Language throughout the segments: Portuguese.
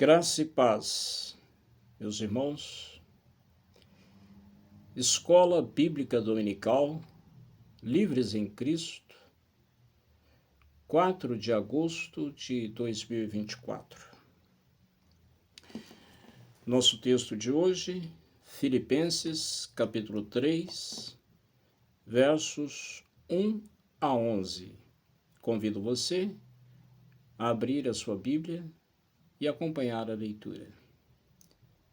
Graça e paz, meus irmãos. Escola Bíblica Dominical, Livres em Cristo, 4 de agosto de 2024. Nosso texto de hoje, Filipenses, capítulo 3, versos 1 a 11. Convido você a abrir a sua Bíblia e acompanhar a leitura.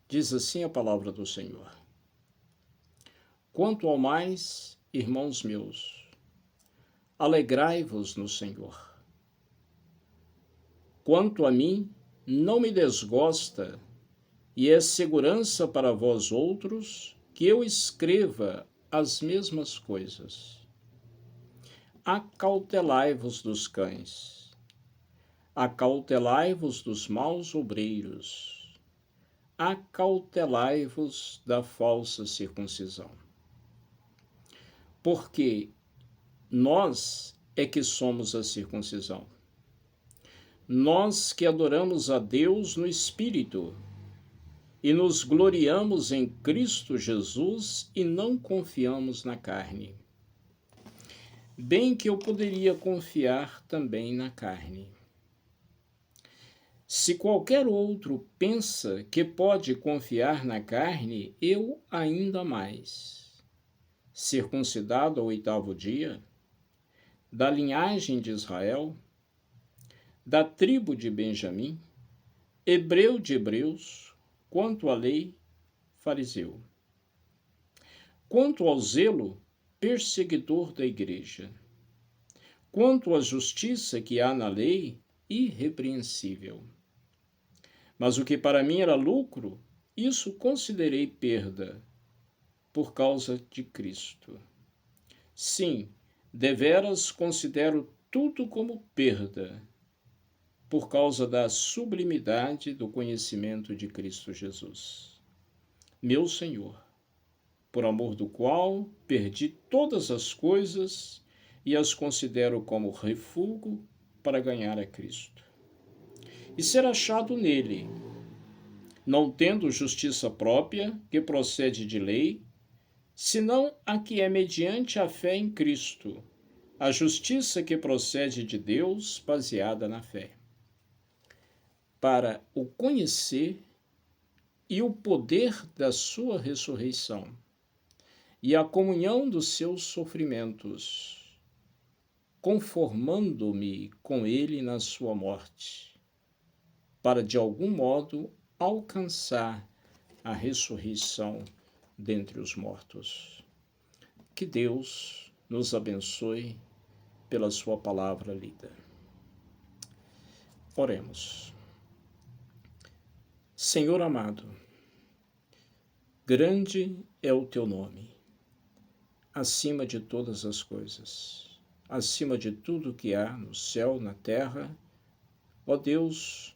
Diz assim a palavra do Senhor: Quanto ao mais, irmãos meus, alegrai-vos no Senhor. Quanto a mim, não me desgosta, e é segurança para vós outros que eu escreva as mesmas coisas. Acautelai-vos dos cães, acautelai-vos dos maus obreiros, acautelai-vos da falsa circuncisão. Porque nós é que somos a circuncisão. Nós que adoramos a Deus no Espírito e nos gloriamos em Cristo Jesus e não confiamos na carne. Bem que eu poderia confiar também na carne. Se qualquer outro pensa que pode confiar na carne, eu ainda mais. Circuncidado ao 8º dia, da linhagem de Israel, da tribo de Benjamim, hebreu de hebreus, quanto à lei, fariseu. Quanto ao zelo, perseguidor da igreja. Quanto à justiça que há na lei, irrepreensível. Mas o que para mim era lucro, isso considerei perda, por causa de Cristo. Sim, deveras considero tudo como perda, por causa da sublimidade do conhecimento de Cristo Jesus, meu Senhor, por amor do qual perdi todas as coisas e as considero como refúgio para ganhar a Cristo. E ser achado nele, não tendo justiça própria, que procede de lei, senão a que é mediante a fé em Cristo, a justiça que procede de Deus, baseada na fé, para o conhecer e o poder da sua ressurreição, e a comunhão dos seus sofrimentos, conformando-me com ele na sua morte, para de algum modo alcançar a ressurreição dentre os mortos. Que Deus nos abençoe pela sua palavra lida. Oremos. Senhor amado, grande é o teu nome, acima de todas as coisas, acima de tudo que há no céu, na terra. Ó Deus,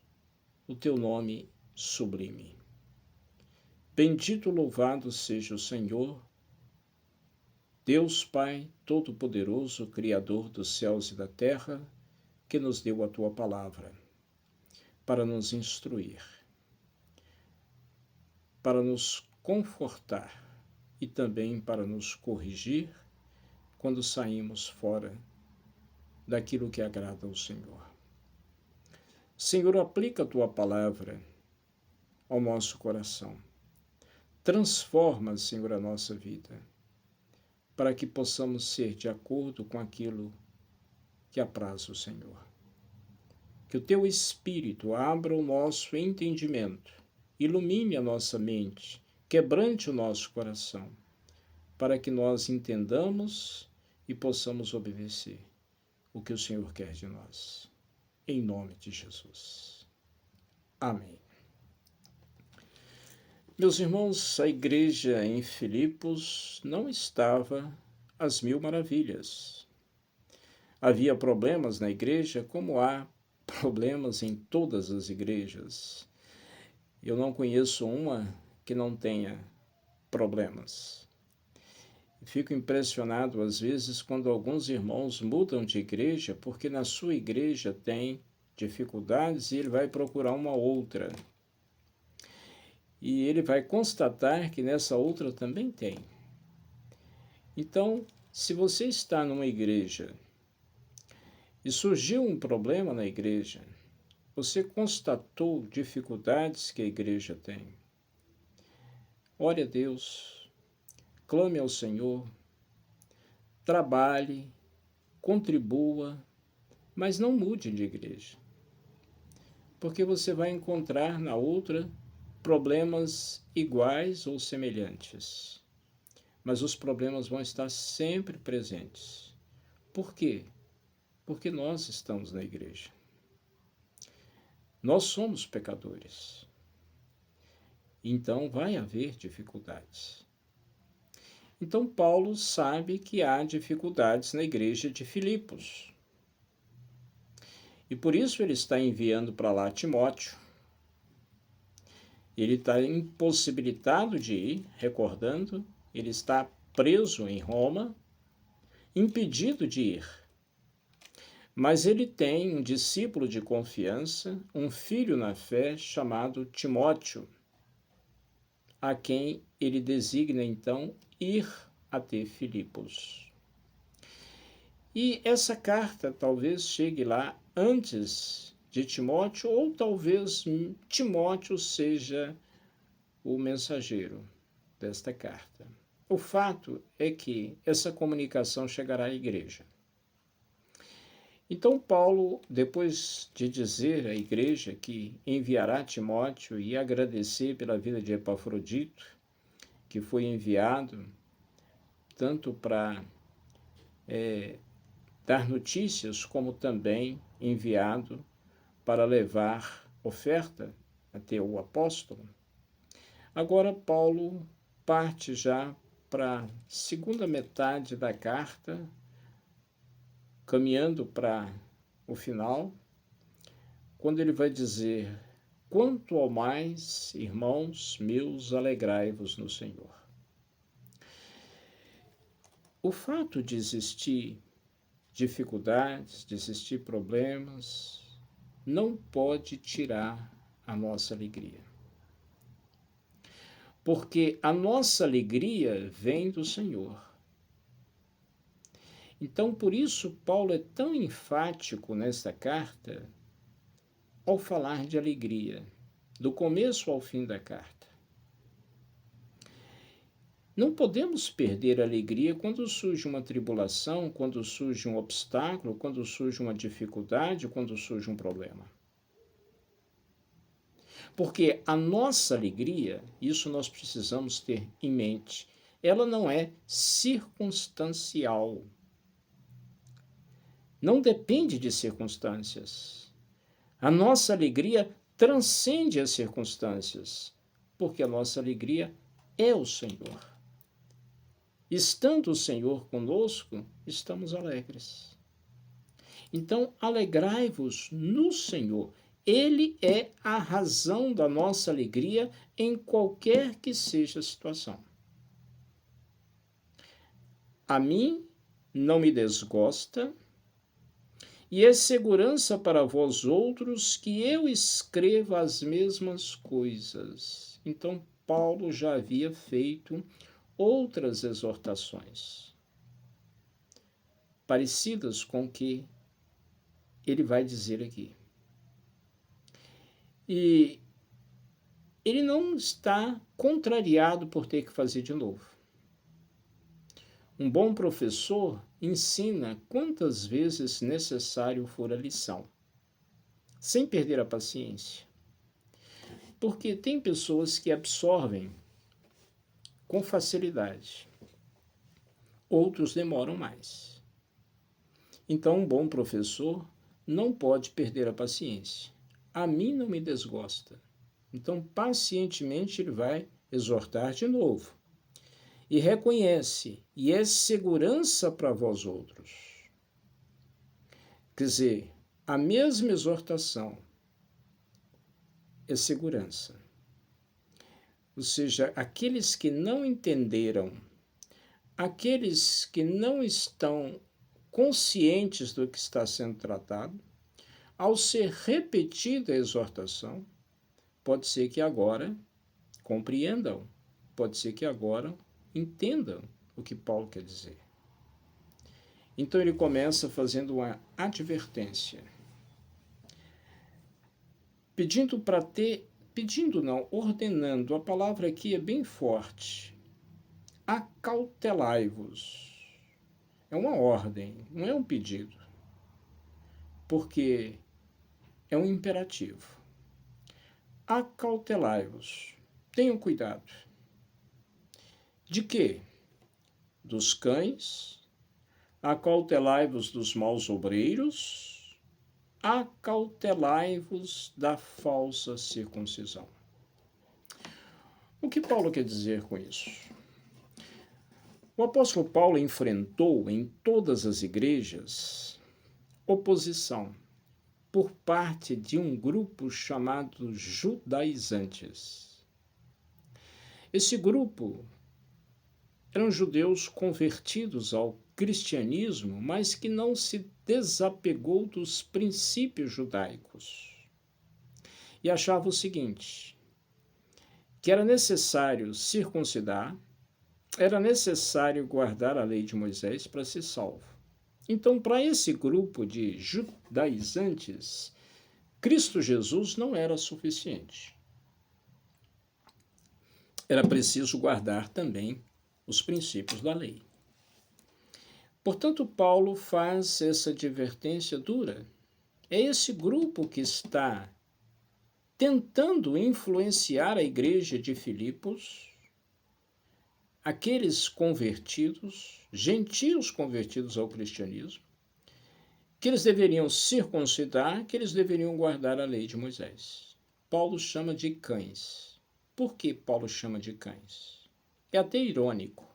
o teu nome sublime. Bendito, louvado seja o Senhor, Deus Pai Todo-Poderoso, Criador dos céus e da terra, que nos deu a tua palavra para nos instruir, para nos confortar e também para nos corrigir quando saímos fora daquilo que agrada ao Senhor. Senhor, aplica a tua palavra ao nosso coração. Transforma, Senhor, a nossa vida, para que possamos ser de acordo com aquilo que apraz o Senhor. Que o teu Espírito abra o nosso entendimento, ilumine a nossa mente, quebrante o nosso coração, para que nós entendamos e possamos obedecer o que o Senhor quer de nós. Em nome de Jesus. Amém. Meus irmãos, a igreja em Filipos não estava às mil maravilhas. Havia problemas na igreja, como há problemas em todas as igrejas. Eu não conheço uma que não tenha problemas. Fico impressionado às vezes quando alguns irmãos mudam de igreja porque na sua igreja tem dificuldades e ele vai procurar uma outra. e ele vai constatar que nessa outra também tem. Então, se você está numa igreja e surgiu um problema na igreja, você constatou dificuldades que a igreja tem. Ore a Deus, clame ao Senhor, trabalhe, contribua, mas não mude de igreja, porque você vai encontrar na outra problemas iguais ou semelhantes. Mas os problemas vão estar sempre presentes. Por quê? Porque nós estamos na igreja. Nós somos pecadores. Então vai haver dificuldades. Então Paulo sabe que há dificuldades na igreja de Filipos. E por isso ele está enviando para lá Timóteo. Ele está impossibilitado de ir, recordando, ele está preso em Roma, impedido de ir. Mas ele tem um discípulo de confiança, um filho na fé chamado Timóteo, a quem ele designa então ir até Filipos. E essa carta talvez chegue lá antes de Timóteo, ou talvez Timóteo seja o mensageiro desta carta. O fato é que essa comunicação chegará à igreja. Então Paulo, depois de dizer à igreja que enviará Timóteo e agradecer pela vida de Epafrodito, que foi enviado tanto para dar notícias, como também enviado para levar oferta até o apóstolo. Agora Paulo parte já para a segunda metade da carta, caminhando para o final, quando ele vai dizer: quanto ao mais, irmãos meus, alegrai-vos no Senhor. O fato de existir dificuldades, de existir problemas, não pode tirar a nossa alegria. Porque a nossa alegria vem do Senhor. Então, por isso, Paulo é tão enfático nesta carta ao falar de alegria, do começo ao fim da carta. Não podemos perder a alegria quando surge uma tribulação, quando surge um obstáculo, quando surge uma dificuldade, quando surge um problema. Porque a nossa alegria, isso nós precisamos ter em mente, ela não é circunstancial. Não depende de circunstâncias. A nossa alegria transcende as circunstâncias, porque a nossa alegria é o Senhor. Estando o Senhor conosco, estamos alegres. Então, alegrai-vos no Senhor. Ele é a razão da nossa alegria em qualquer que seja a situação. A mim não me desgosta, e é segurança para vós outros que eu escreva as mesmas coisas. Então, Paulo já havia feito outras exortações, parecidas com o que ele vai dizer aqui. E ele não está contrariado por ter que fazer de novo. Um bom professor ensina quantas vezes necessário for a lição, sem perder a paciência. Porque tem pessoas que absorvem com facilidade, outros demoram mais. Então, um bom professor não pode perder a paciência. A mim não me desgosta. Então, pacientemente, ele vai exortar de novo. E reconhece, e é segurança para vós outros. Quer dizer, a mesma exortação é segurança. Ou seja, aqueles que não entenderam, aqueles que não estão conscientes do que está sendo tratado, ao ser repetida a exortação, pode ser que agora compreendam, pode ser que agora entendam o que Paulo quer dizer. Então ele começa fazendo uma advertência, ordenando, a palavra aqui é bem forte. Acautelai-vos. É uma ordem, não é um pedido, porque é um imperativo. Acautelai-vos. Tenham cuidado. De quê? Dos cães. Acautelai-vos dos maus obreiros. Acautelai-vos da falsa circuncisão. O que Paulo quer dizer com isso? O apóstolo Paulo enfrentou em todas as igrejas oposição por parte de um grupo chamado judaizantes. Esse grupo eram judeus convertidos ao cristianismo, mas que não se desapegou dos princípios judaicos. E achava o seguinte, que era necessário circuncidar, era necessário guardar a lei de Moisés para ser salvo. Então, para esse grupo de judaizantes, Cristo Jesus não era suficiente. Era preciso guardar também os princípios da lei. Portanto, Paulo faz essa advertência dura. É esse grupo que está tentando influenciar a igreja de Filipos, aqueles convertidos, gentios convertidos ao cristianismo, que eles deveriam circuncidar, que eles deveriam guardar a lei de Moisés. Paulo chama de cães. Por que Paulo chama de cães? É até irônico,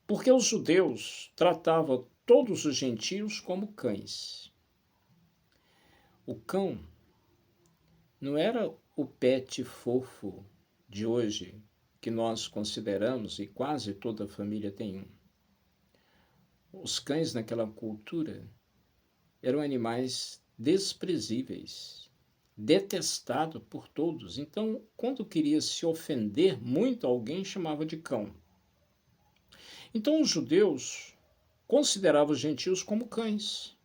porque os judeus tratavam todos os gentios como cães. O cão não era o pet fofo de hoje, que nós consideramos, e quase toda família tem um. Os cães naquela cultura eram animais desprezíveis, detestados por todos. Então, quando queria se ofender muito alguém, chamava de cão. Então, os judeus consideravam os gentios como cães,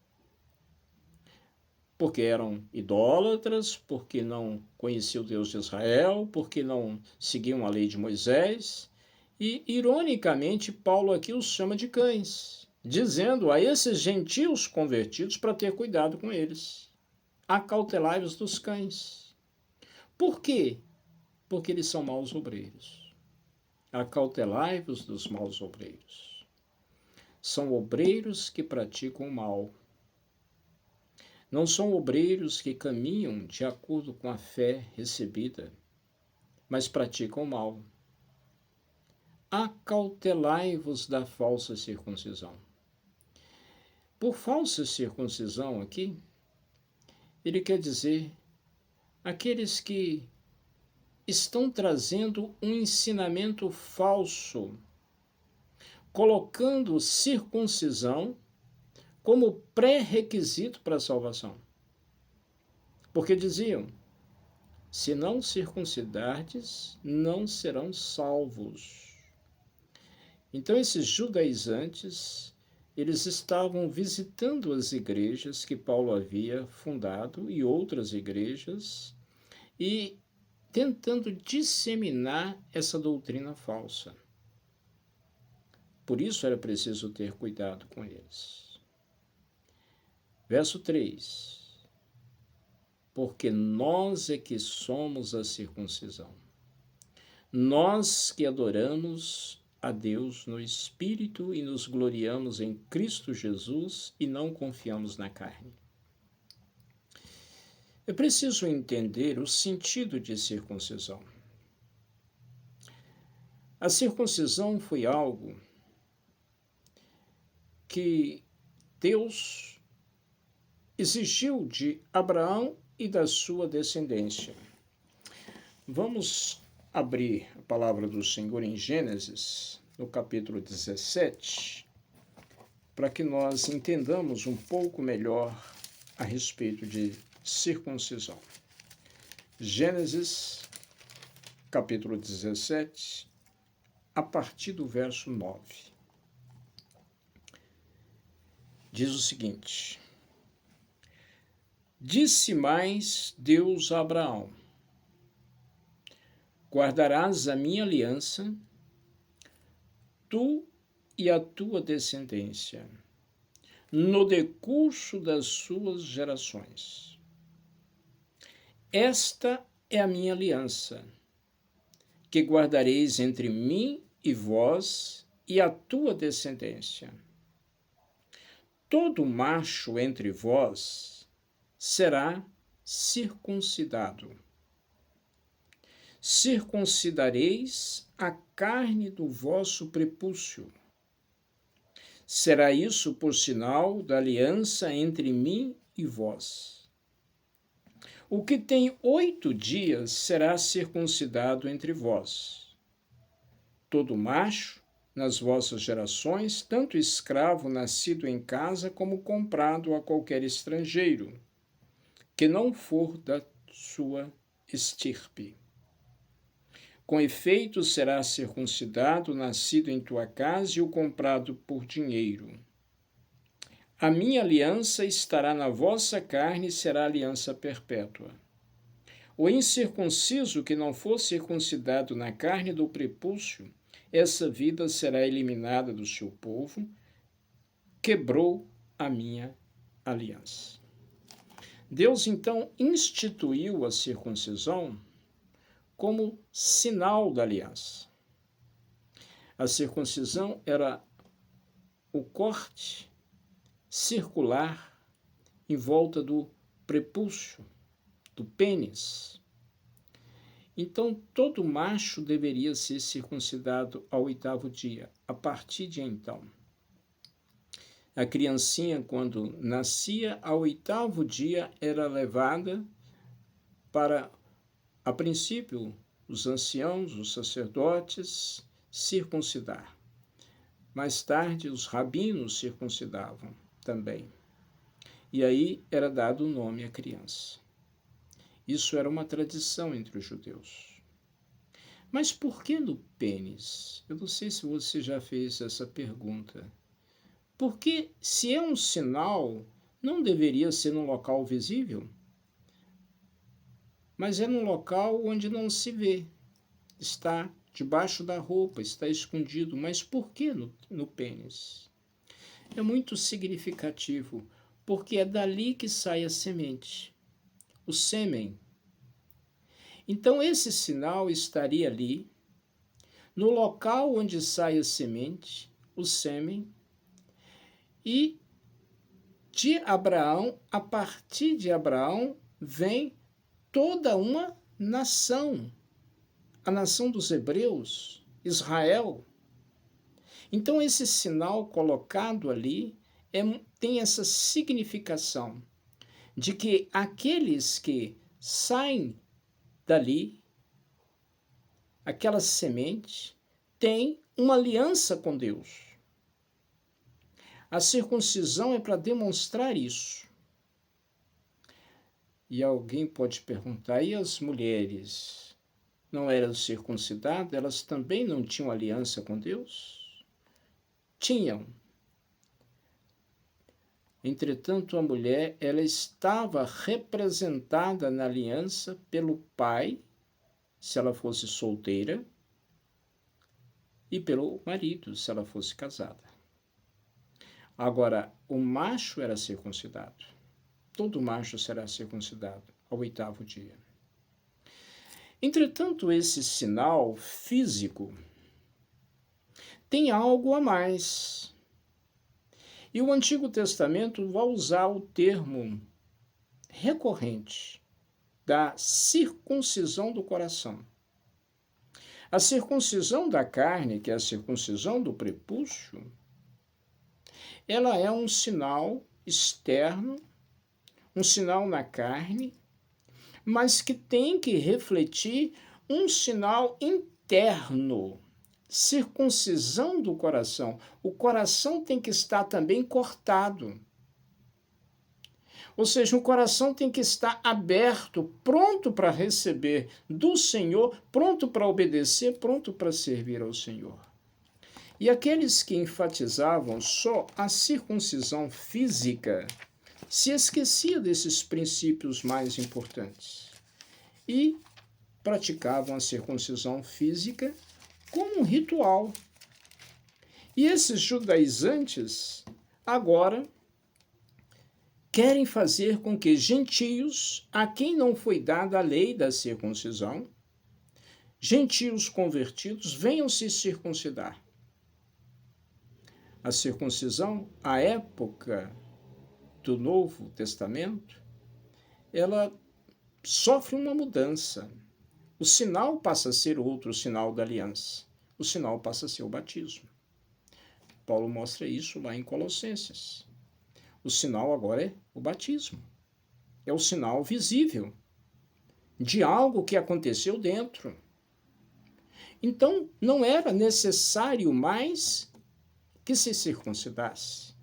porque eram idólatras, porque não conheciam o Deus de Israel, porque não seguiam a lei de Moisés. E, ironicamente, Paulo aqui os chama de cães, dizendo a esses gentios convertidos para ter cuidado com eles. Acautelai-vos dos cães. Por quê? Porque eles são maus obreiros. Acautelai-vos dos maus obreiros. São obreiros que praticam o mal. Não são obreiros que caminham de acordo com a fé recebida, mas praticam o mal. Acautelai-vos da falsa circuncisão. Por falsa circuncisão aqui, ele quer dizer aqueles que estão trazendo um ensinamento falso, colocando circuncisão como pré-requisito para a salvação. Porque diziam, se não circuncidardes, não serão salvos. Então esses judaizantes, eles estavam visitando as igrejas que Paulo havia fundado e outras igrejas e tentando disseminar essa doutrina falsa. Por isso era preciso ter cuidado com eles. Verso 3. Porque nós é que somos a circuncisão. Nós que adoramos a Deus no Espírito e nos gloriamos em Cristo Jesus e não confiamos na carne. É preciso entender o sentido de circuncisão. A circuncisão foi algo que Deus exigiu de Abraão e da sua descendência. Vamos abrir a palavra do Senhor em Gênesis, no capítulo 17, para que nós entendamos um pouco melhor a respeito de circuncisão. Gênesis, capítulo 17, a partir do verso 9. Diz o seguinte: Disse mais Deus a Abraão: Guardarás a minha aliança, tu e a tua descendência, no decurso das suas gerações. Esta é a minha aliança, que guardareis entre mim e vós e a tua descendência. Todo macho entre vós será circuncidado. Circuncidareis a carne do vosso prepúcio. Será isso por sinal da aliança entre mim e vós. O que tem 8 dias será circuncidado entre vós. Todo macho, nas vossas gerações, tanto escravo nascido em casa como comprado a qualquer estrangeiro, que não for da sua estirpe. Com efeito, será circuncidado, nascido em tua casa e o comprado por dinheiro. A minha aliança estará na vossa carne e será aliança perpétua. O incircunciso que não for circuncidado na carne do prepúcio, essa vida será eliminada do seu povo, quebrou a minha aliança. Deus, então, instituiu a circuncisão como sinal da aliança. A circuncisão era o corte circular em volta do prepúcio, do pênis. Então, todo macho deveria ser circuncidado ao 8º dia, a partir de então. A criancinha, quando nascia, ao 8º dia, era levada para, a princípio, os anciãos, os sacerdotes, circuncidar. Mais tarde, os rabinos circuncidavam também. E aí era dado o nome à criança. Isso era uma tradição entre os judeus. Mas por que no pênis? Eu não sei se você já fez essa pergunta. Porque se é um sinal, não deveria ser num local visível? Mas é num local onde não se vê. Está debaixo da roupa, está escondido. Mas por que no pênis? É muito significativo, porque é dali que sai a semente, o sêmen. Então esse sinal estaria ali, no local onde sai a semente, o sêmen, e de Abraão, a partir de Abraão, vem toda uma nação, a nação dos hebreus, Israel. Então esse sinal colocado ali tem essa significação de que aqueles que saem dali, aquela semente, têm uma aliança com Deus. A circuncisão é para demonstrar isso. E alguém pode perguntar, e as mulheres não eram circuncidadas? Elas também não tinham aliança com Deus? Tinham. Entretanto, a mulher, ela estava representada na aliança pelo pai, se ela fosse solteira, e pelo marido, se ela fosse casada. Agora, o macho era circuncidado. Todo macho será circuncidado ao 8º dia. Entretanto, esse sinal físico tem algo a mais. E o Antigo Testamento vai usar o termo recorrente da circuncisão do coração. A circuncisão da carne, que é a circuncisão do prepúcio, ela é um sinal externo, um sinal na carne, mas que tem que refletir um sinal interno. Circuncisão do coração. O coração tem que estar também cortado. Ou seja, o coração tem que estar aberto, pronto para receber do Senhor, pronto para obedecer, pronto para servir ao Senhor. E aqueles que enfatizavam só a circuncisão física se esqueciam desses princípios mais importantes e praticavam a circuncisão física como um ritual. E esses judaizantes agora querem fazer com que gentios, a quem não foi dada a lei da circuncisão, gentios convertidos, venham se circuncidar. A circuncisão, à época do Novo Testamento, ela sofre uma mudança. O sinal passa a ser outro, o sinal da aliança. O sinal passa a ser o batismo. Paulo mostra isso lá em Colossenses. O sinal agora é o batismo. É o sinal visível de algo que aconteceu dentro. Então, não era necessário mais que se circuncidasse.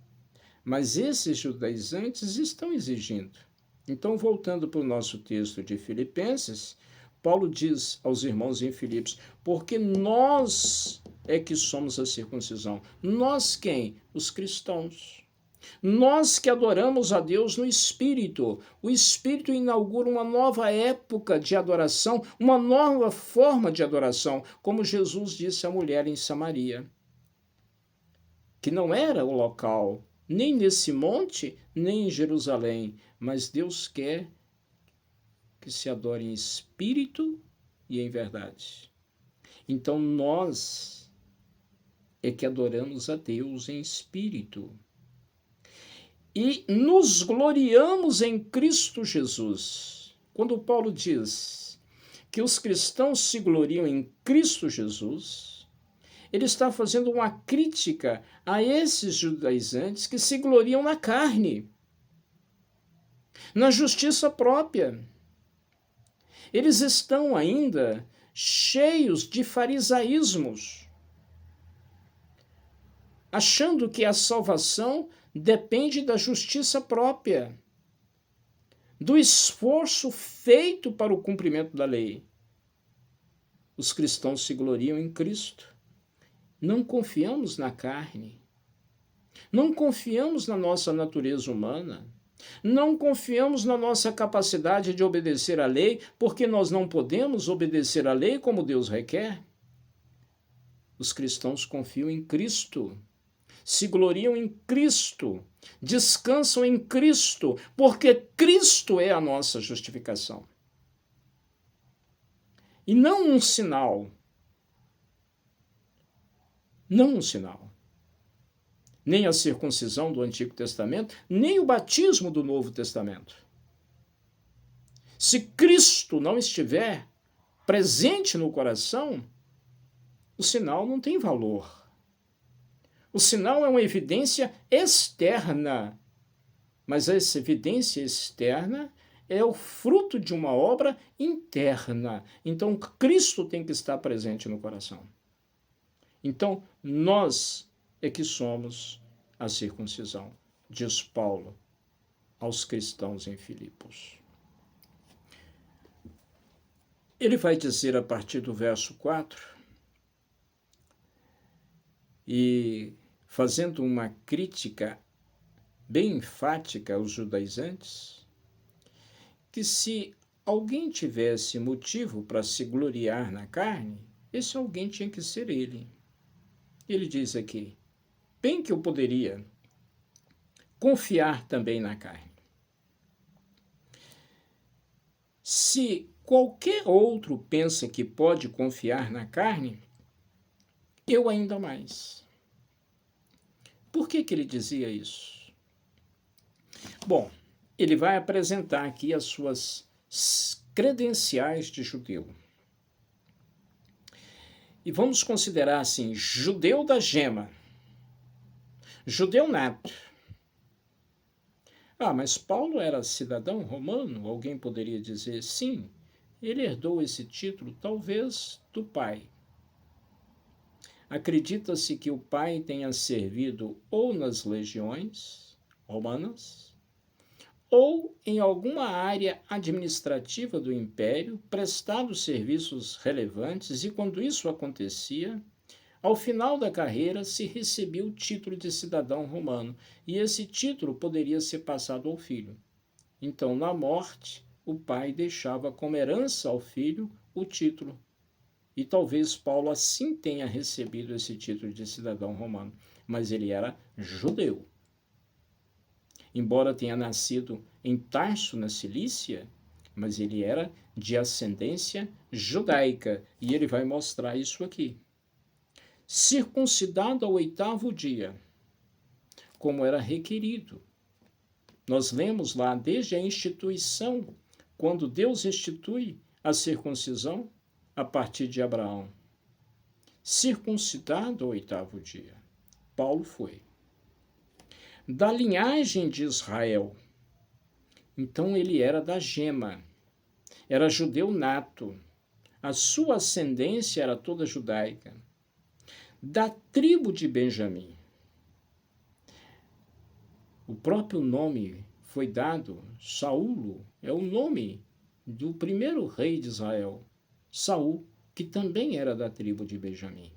Mas esses judaizantes estão exigindo. Então, voltando para o nosso texto de Filipenses, Paulo diz aos irmãos em Filipos, porque nós é que somos a circuncisão. Nós quem? Os cristãos. Nós que adoramos a Deus no Espírito. O Espírito inaugura uma nova época de adoração, uma nova forma de adoração, como Jesus disse à mulher em Samaria, que não era o local, nem nesse monte, nem em Jerusalém, mas Deus quer que se adore em espírito e em verdade. Então nós é que adoramos a Deus em espírito. E nos gloriamos em Cristo Jesus. Quando Paulo diz que os cristãos se gloriam em Cristo Jesus, ele está fazendo uma crítica a esses judaizantes que se gloriam na carne, na justiça própria. Eles estão ainda cheios de farisaísmos, achando que a salvação depende da justiça própria, do esforço feito para o cumprimento da lei. Os cristãos se gloriam em Cristo. Não confiamos na carne. Não confiamos na nossa natureza humana. Não confiamos na nossa capacidade de obedecer à lei, porque nós não podemos obedecer à lei como Deus requer. Os cristãos confiam em Cristo, se gloriam em Cristo, descansam em Cristo, porque Cristo é a nossa justificação. E não um sinal. Não um sinal. Nem a circuncisão do Antigo Testamento, nem o batismo do Novo Testamento. Se Cristo não estiver presente no coração, o sinal não tem valor. O sinal é uma evidência externa, mas essa evidência externa é o fruto de uma obra interna. Então, Cristo tem que estar presente no coração. Então, nós é que somos a circuncisão, diz Paulo aos cristãos em Filipos. Ele vai dizer a partir do verso 4, e fazendo uma crítica bem enfática aos judaizantes, que se alguém tivesse motivo para se gloriar na carne, esse alguém tinha que ser ele. Ele diz aqui, bem que eu poderia confiar também na carne. Se qualquer outro pensa que pode confiar na carne, eu ainda mais. Por que ele dizia isso? Bom, ele vai apresentar aqui as suas credenciais de judeu. E vamos considerar assim, judeu da gema, judeu nato. Ah, mas Paulo era cidadão romano? Alguém poderia dizer sim, ele herdou esse título talvez do pai. Acredita-se que o pai tenha servido ou nas legiões romanas, ou em alguma área administrativa do império, prestado serviços relevantes, e quando isso acontecia, ao final da carreira se recebia o título de cidadão romano, e esse título poderia ser passado ao filho. Então, na morte, o pai deixava como herança ao filho o título. E talvez Paulo assim tenha recebido esse título de cidadão romano, mas ele era judeu. Embora tenha nascido em Tarso, na Cilícia, mas ele era de ascendência judaica, e ele vai mostrar isso aqui. Circuncidado ao 8º dia, como era requerido. Nós lemos lá desde a instituição, quando Deus institui a circuncisão a partir de Abraão. Circuncidado ao 8º dia. Paulo foi. Da linhagem de Israel. Então ele era da gema. Era judeu nato. A sua ascendência era toda judaica. Da tribo de Benjamim. O próprio nome foi dado, Saulo, é o nome do primeiro rei de Israel, Saul, que também era da tribo de Benjamim.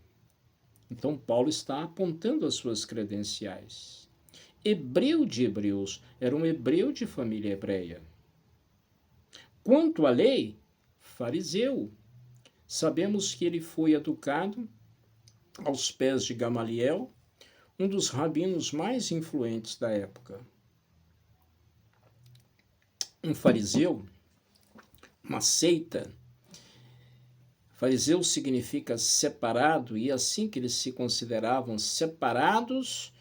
Então Paulo está apontando as suas credenciais. Hebreu de hebreus, era um hebreu de família hebreia. Quanto à lei, fariseu. Sabemos que ele foi educado aos pés de Gamaliel, um dos rabinos mais influentes da época. Um fariseu, uma seita. Fariseu significa separado, e assim que eles se consideravam separados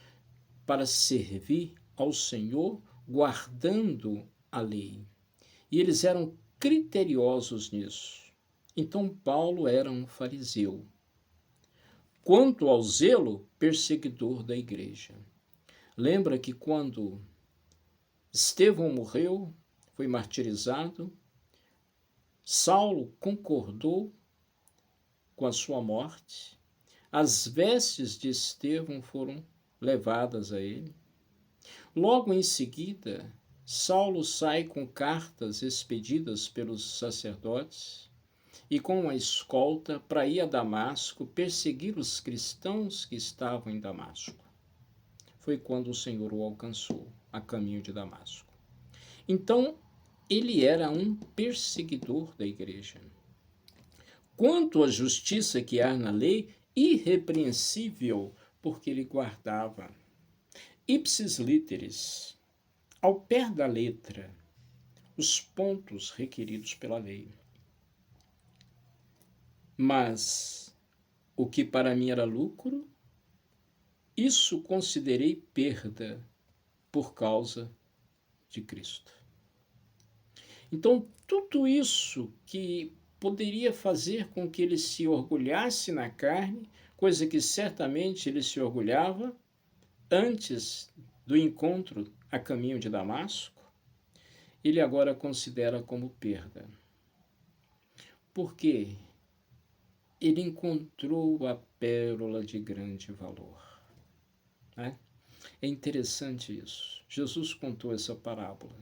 para servir ao Senhor, guardando a lei. E eles eram criteriosos nisso. Então Paulo era um fariseu. Quanto ao zelo, perseguidor da igreja. Lembra que quando Estevão morreu, foi martirizado, Saulo concordou com a sua morte, as vestes de Estevão foram levadas a ele. Logo em seguida, Saulo sai com cartas expedidas pelos sacerdotes e com uma escolta para ir a Damasco perseguir os cristãos que estavam em Damasco. Foi quando o Senhor o alcançou, a caminho de Damasco. Então, ele era um perseguidor da igreja. Quanto à justiça que há na lei, irrepreensível, porque ele guardava. Ipsis literis, ao pé da letra, os pontos requeridos pela lei. Mas o que para mim era lucro, isso considerei perda por causa de Cristo. Então, tudo isso que poderia fazer com que ele se orgulhasse na carne, coisa que certamente ele se orgulhava antes do encontro a caminho de Damasco, ele agora considera como perda. Por quê? Ele encontrou a pérola de grande valor. Né? É interessante isso. Jesus contou essa parábola.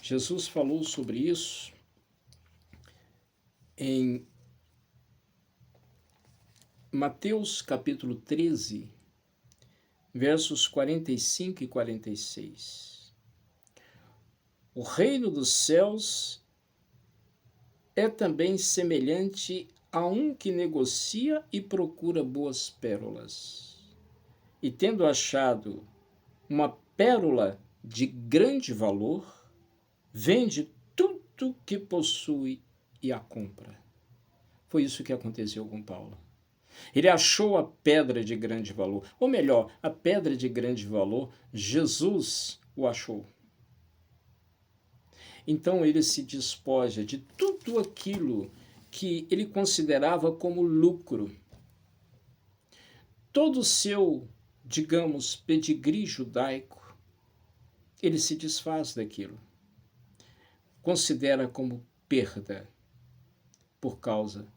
Jesus falou sobre isso em Mateus capítulo 13, versos 45 e 46. O reino dos céus é também semelhante a um que negocia e procura boas pérolas. E tendo achado uma pérola de grande valor, vende tudo que possui e a compra. Foi isso que aconteceu com Paulo. Ele achou a pedra de grande valor, ou melhor, a pedra de grande valor, Jesus o achou. Então ele se despoja de tudo aquilo que ele considerava como lucro. Todo o seu, digamos, pedigree judaico, ele se desfaz daquilo. Considera como perda por causa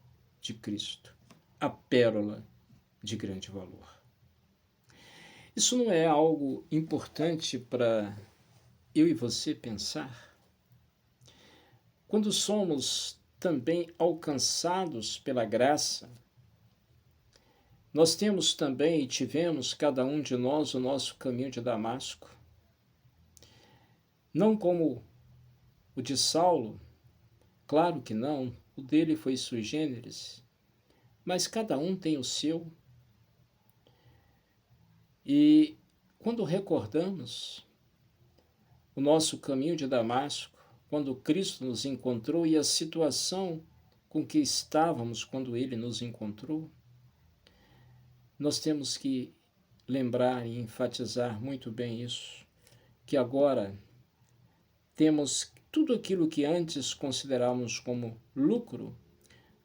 de Cristo, a pérola de grande valor. Isso não é algo importante para eu e você pensar? Quando somos também alcançados pela graça, nós temos também e tivemos, cada um de nós, o nosso caminho de Damasco. Não como o de Saulo, claro que não, o dele foi sui generis, mas cada um tem o seu. E quando recordamos o nosso caminho de Damasco, quando Cristo nos encontrou e a situação com que estávamos quando Ele nos encontrou, nós temos que lembrar e enfatizar muito bem isso, que agora temos tudo aquilo que antes considerávamos como lucro,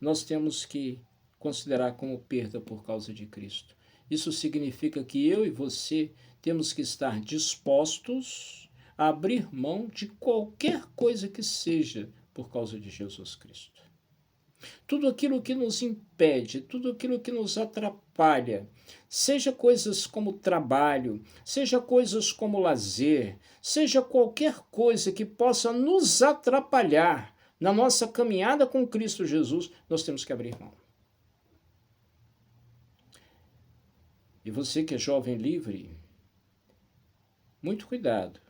nós temos que considerar como perda por causa de Cristo. Isso significa que eu e você temos que estar dispostos a abrir mão de qualquer coisa que seja por causa de Jesus Cristo. Tudo aquilo que nos impede, tudo aquilo que nos atrapalha, seja coisas como trabalho, seja coisas como lazer, seja qualquer coisa que possa nos atrapalhar na nossa caminhada com Cristo Jesus, nós temos que abrir mão. E você que é jovem livre, muito cuidado.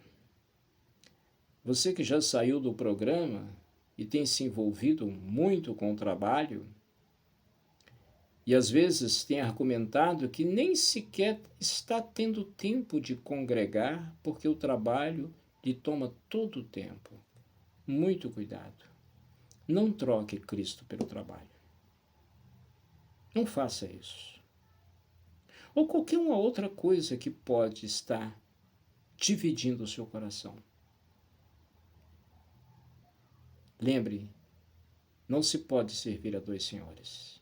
Você que já saiu do programa e tem se envolvido muito com o trabalho, e às vezes tem argumentado que nem sequer está tendo tempo de congregar, porque o trabalho lhe toma todo o tempo. Muito cuidado. Não troque Cristo pelo trabalho. Não faça isso. Ou qualquer uma outra coisa que pode estar dividindo o seu coração. Lembre, não se pode servir a dois senhores,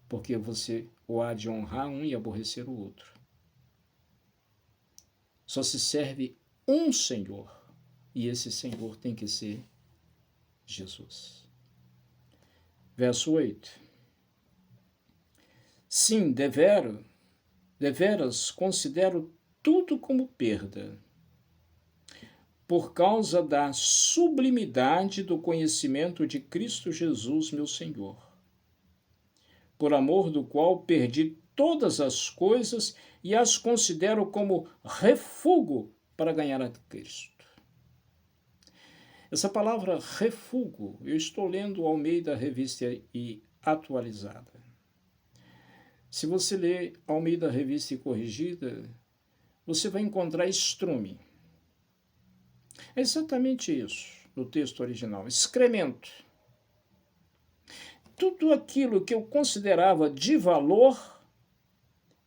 porque você ou há de honrar um e aborrecer o outro. Só se serve um Senhor, e esse Senhor tem que ser Jesus. Verso 8. Sim, deveras considero tudo como perda, por causa da sublimidade do conhecimento de Cristo Jesus, meu Senhor, por amor do qual perdi todas as coisas e as considero como refúgio para ganhar a Cristo. Essa palavra refúgio, eu estou lendo Almeida Revista e Atualizada. Se você ler Almeida Revista e Corrigida, você vai encontrar estrume. É exatamente isso no texto original, excremento. Tudo aquilo que eu considerava de valor,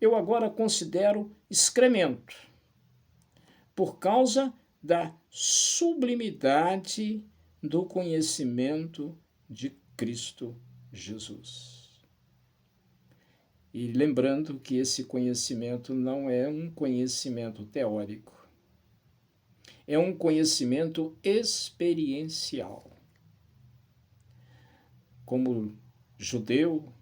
eu agora considero excremento, por causa da sublimidade do conhecimento de Cristo Jesus. E lembrando que esse conhecimento não é um conhecimento teórico, é um conhecimento experiencial. Como judeu,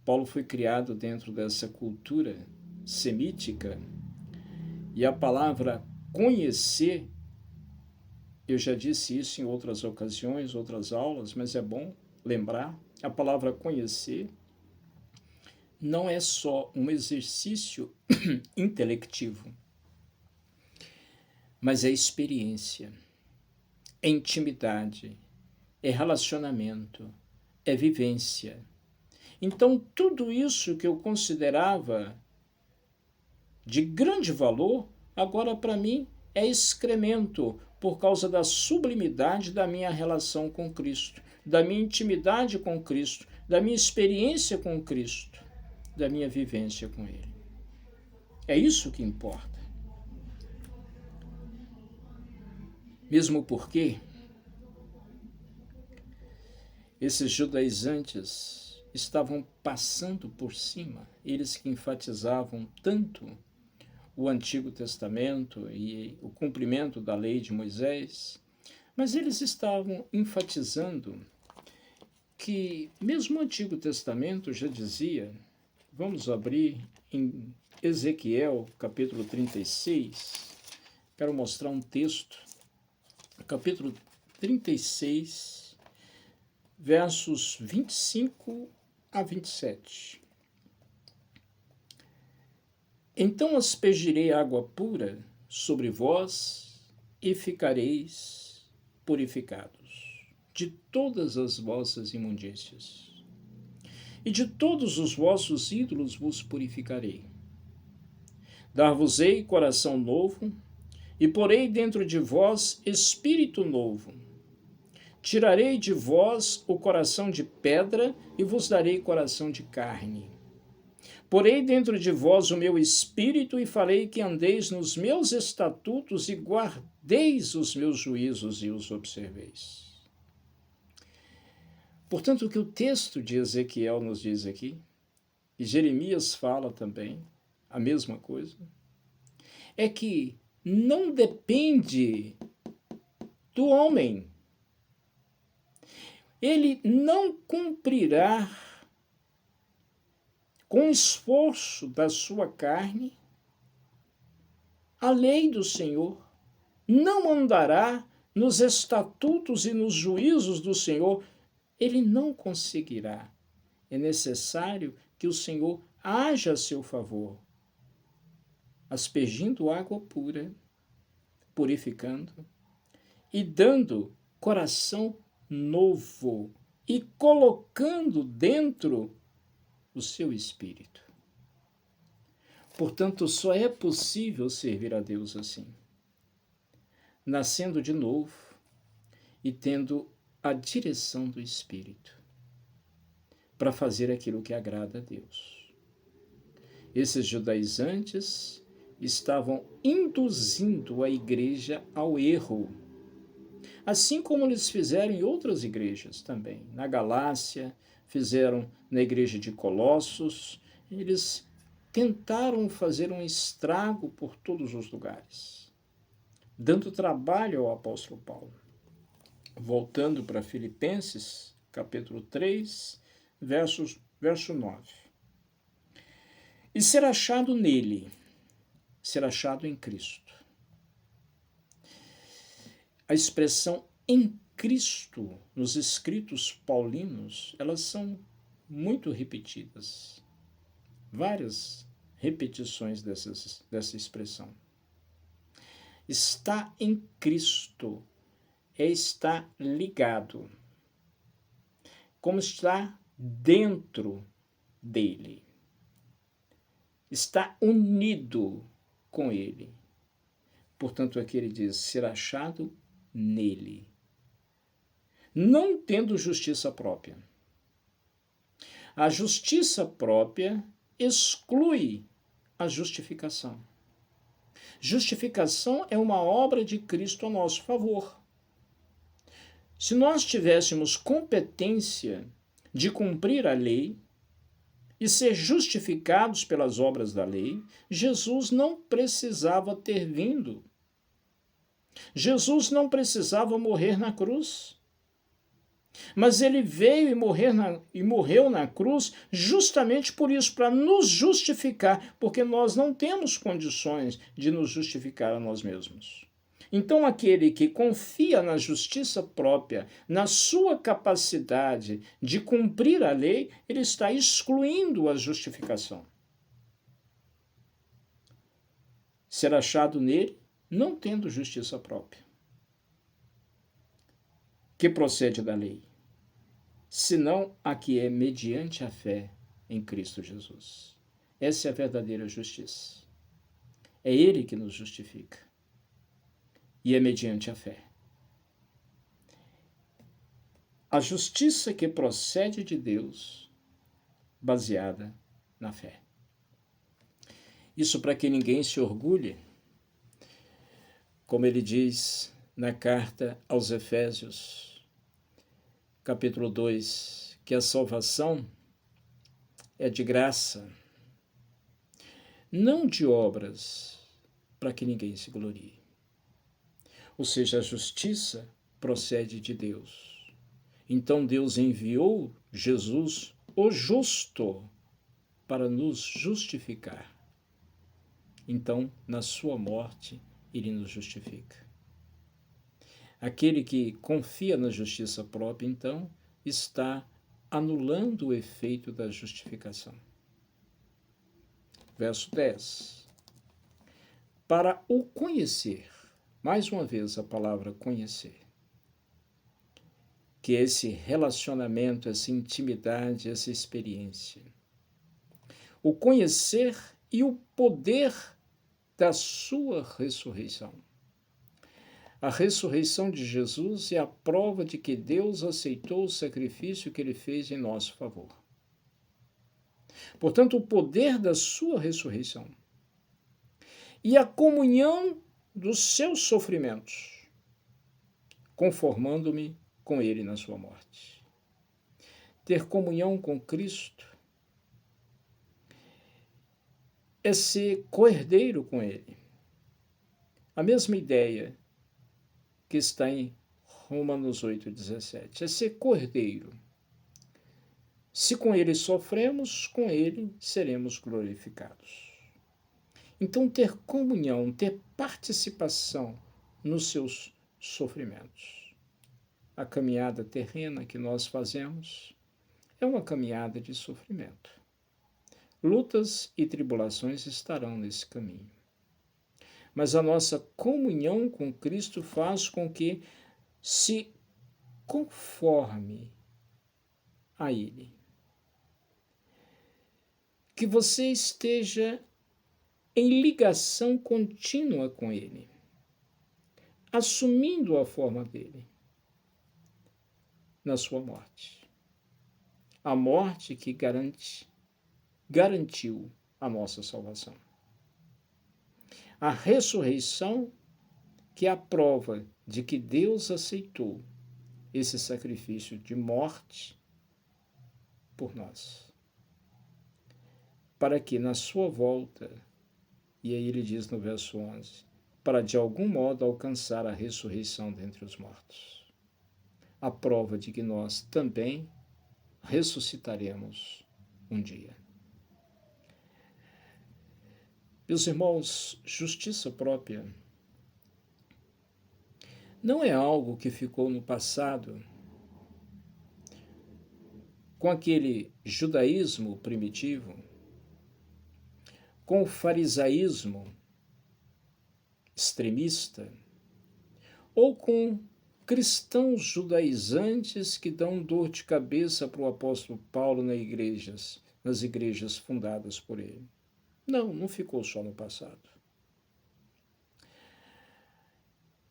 Paulo foi criado dentro dessa cultura semítica, e a palavra conhecer, eu já disse isso em outras ocasiões, outras aulas, mas é bom lembrar, a palavra conhecer não é só um exercício intelectivo, mas é experiência, é intimidade, é relacionamento, é vivência. Então, tudo isso que eu considerava de grande valor, agora para mim é excremento, por causa da sublimidade da minha relação com Cristo, da minha intimidade com Cristo, da minha experiência com Cristo, da minha vivência com Ele. É isso que importa. Mesmo porque esses judaizantes estavam passando por cima, eles que enfatizavam tanto o Antigo Testamento e o cumprimento da lei de Moisés, mas eles estavam enfatizando que mesmo o Antigo Testamento já dizia, vamos abrir em Ezequiel, capítulo 36, quero mostrar um texto, capítulo 36, versos 25 a 27. Então aspergirei água pura sobre vós e ficareis purificados de todas as vossas imundícias. E de todos os vossos ídolos vos purificarei. Dar-vos-ei coração novo, e porei dentro de vós espírito novo. Tirarei de vós o coração de pedra, e vos darei coração de carne. Porei dentro de vós o meu espírito, e farei que andeis nos meus estatutos, e guardeis os meus juízos, e os observeis. Portanto, o que o texto de Ezequiel nos diz aqui, e Jeremias fala também a mesma coisa, é que não depende do homem. Ele não cumprirá com esforço da sua carne a lei do Senhor, não andará nos estatutos e nos juízos do Senhor. Ele não conseguirá. É necessário que o Senhor haja a seu favor, aspergindo água pura, purificando e dando coração novo e colocando dentro o seu espírito. Portanto, só é possível servir a Deus assim, nascendo de novo e tendo a direção do Espírito para fazer aquilo que agrada a Deus. Esses judaizantes estavam induzindo a igreja ao erro, assim como eles fizeram em outras igrejas também. Na Galácia, fizeram na igreja de Colossos, eles tentaram fazer um estrago por todos os lugares, dando trabalho ao apóstolo Paulo. Voltando para Filipenses, capítulo 3, verso 9. E ser achado nele, ser achado em Cristo. A expressão em Cristo, nos escritos paulinos, elas são muito repetidas. Várias repetições dessa expressão. Está em Cristo é estar ligado, como está dentro dele, está unido com ele. Portanto, aqui ele diz, ser achado nele, não tendo justiça própria. A justiça própria exclui a justificação. Justificação é uma obra de Cristo a nosso favor. Se nós tivéssemos competência de cumprir a lei e ser justificados pelas obras da lei, Jesus não precisava ter vindo. Jesus não precisava morrer na cruz. Mas ele veio e morreu na cruz justamente por isso, para nos justificar, porque nós não temos condições de nos justificar a nós mesmos. Então, aquele que confia na justiça própria, na sua capacidade de cumprir a lei, ele está excluindo a justificação. Ser achado nele, não tendo justiça própria, que procede da lei, senão a que é mediante a fé em Cristo Jesus. Essa é a verdadeira justiça. É ele que nos justifica. E é mediante a fé. A justiça que procede de Deus, baseada na fé. Isso para que ninguém se orgulhe, como ele diz na carta aos Efésios, capítulo 2, que a salvação é de graça, não de obras, para que ninguém se glorie. Ou seja, a justiça procede de Deus. Então Deus enviou Jesus, o justo, para nos justificar. Então, na sua morte, ele nos justifica. Aquele que confia na justiça própria, então, está anulando o efeito da justificação. Verso 10. Para o conhecer, mais uma vez a palavra conhecer, que é esse relacionamento, essa intimidade, essa experiência. O conhecer e o poder da sua ressurreição. A ressurreição de Jesus é a prova de que Deus aceitou o sacrifício que ele fez em nosso favor. Portanto, o poder da sua ressurreição e a comunhão dos seus sofrimentos, conformando-me com ele na sua morte. Ter comunhão com Cristo é ser coerdeiro com ele. A mesma ideia que está em Romanos 8,17. É ser cordeiro. Se com ele sofremos, com ele seremos glorificados. Então, ter comunhão, ter participação nos seus sofrimentos. A caminhada terrena que nós fazemos é uma caminhada de sofrimento. Lutas e tribulações estarão nesse caminho. Mas a nossa comunhão com Cristo faz com que se conforme a Ele. Que você esteja em ligação contínua com Ele, assumindo a forma dele na sua morte. A morte que garantiu a nossa salvação. A ressurreição, que é a prova de que Deus aceitou esse sacrifício de morte por nós. Para que na sua volta, e aí ele diz no verso 11, para de algum modo alcançar a ressurreição dentre os mortos. A prova de que nós também ressuscitaremos um dia. Meus irmãos, justiça própria não é algo que ficou no passado com aquele judaísmo primitivo, com o farisaísmo extremista, ou com cristãos judaizantes que dão dor de cabeça para o apóstolo Paulo nas igrejas fundadas por ele. Não ficou só no passado.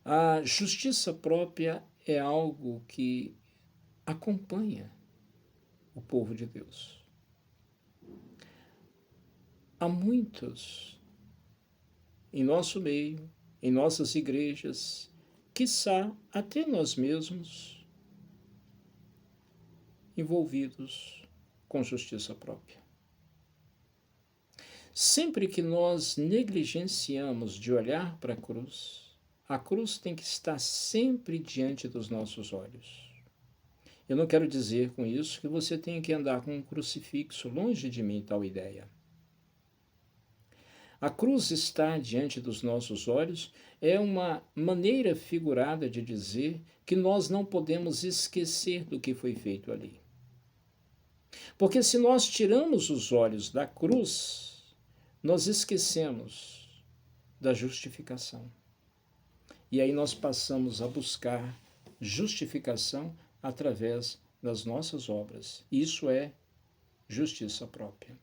A justiça própria é algo que acompanha o povo de Deus. Há muitos em nosso meio, em nossas igrejas, quiçá até nós mesmos, envolvidos com justiça própria. Sempre que nós negligenciamos de olhar para a cruz tem que estar sempre diante dos nossos olhos. Eu não quero dizer com isso que você tenha que andar com um crucifixo, longe de mim tal ideia. A cruz estar diante dos nossos olhos é uma maneira figurada de dizer que nós não podemos esquecer do que foi feito ali. Porque se nós tiramos os olhos da cruz, nós esquecemos da justificação. E aí nós passamos a buscar justificação através das nossas obras. Isso é justiça própria.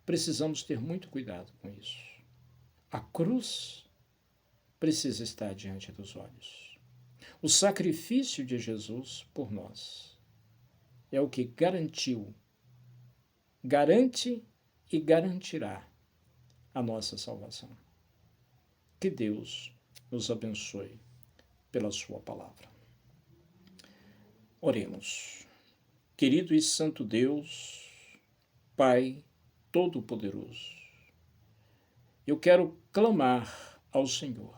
Precisamos ter muito cuidado com isso. A cruz precisa estar diante dos olhos. O sacrifício de Jesus por nós é o que garante e garantirá a nossa salvação. Que Deus nos abençoe pela sua palavra. Oremos. Querido e santo Deus, Pai Todo-Poderoso, eu quero clamar ao Senhor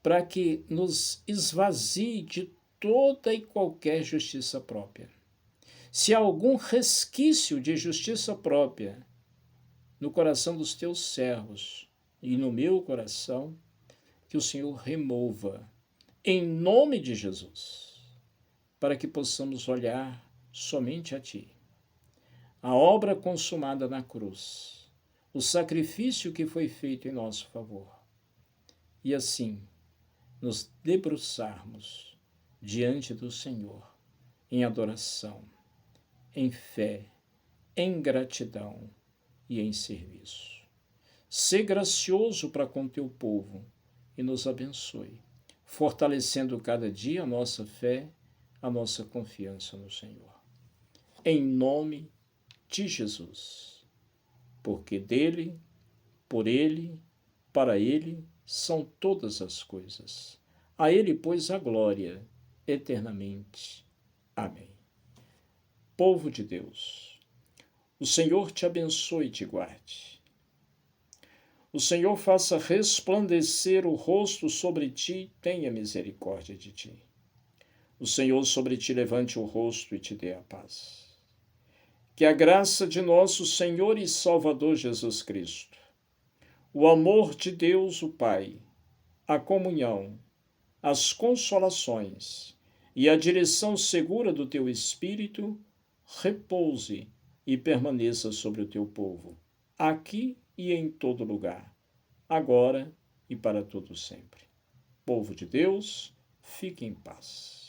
para que nos esvazie de toda e qualquer justiça própria. Se há algum resquício de justiça própria no coração dos teus servos, e no meu coração, que o Senhor remova, em nome de Jesus, para que possamos olhar somente a Ti. A obra consumada na cruz, o sacrifício que foi feito em nosso favor. E assim, nos debruçarmos diante do Senhor, em adoração, em fé, em gratidão e em serviço. Sê gracioso para com teu povo e nos abençoe, fortalecendo cada dia a nossa fé, a nossa confiança no Senhor. Em nome de Jesus, porque dele, por ele, para ele são todas as coisas. A ele, pois, a glória eternamente. Amém. Povo de Deus, o Senhor te abençoe e te guarde. O Senhor faça resplandecer o rosto sobre ti e tenha misericórdia de ti. O Senhor sobre ti levante o rosto e te dê a paz. Que a graça de nosso Senhor e Salvador Jesus Cristo, o amor de Deus o Pai, a comunhão, as consolações e a direção segura do teu Espírito repouse e permaneça sobre o teu povo, aqui e em todo lugar, agora e para todo sempre. Povo de Deus, fique em paz.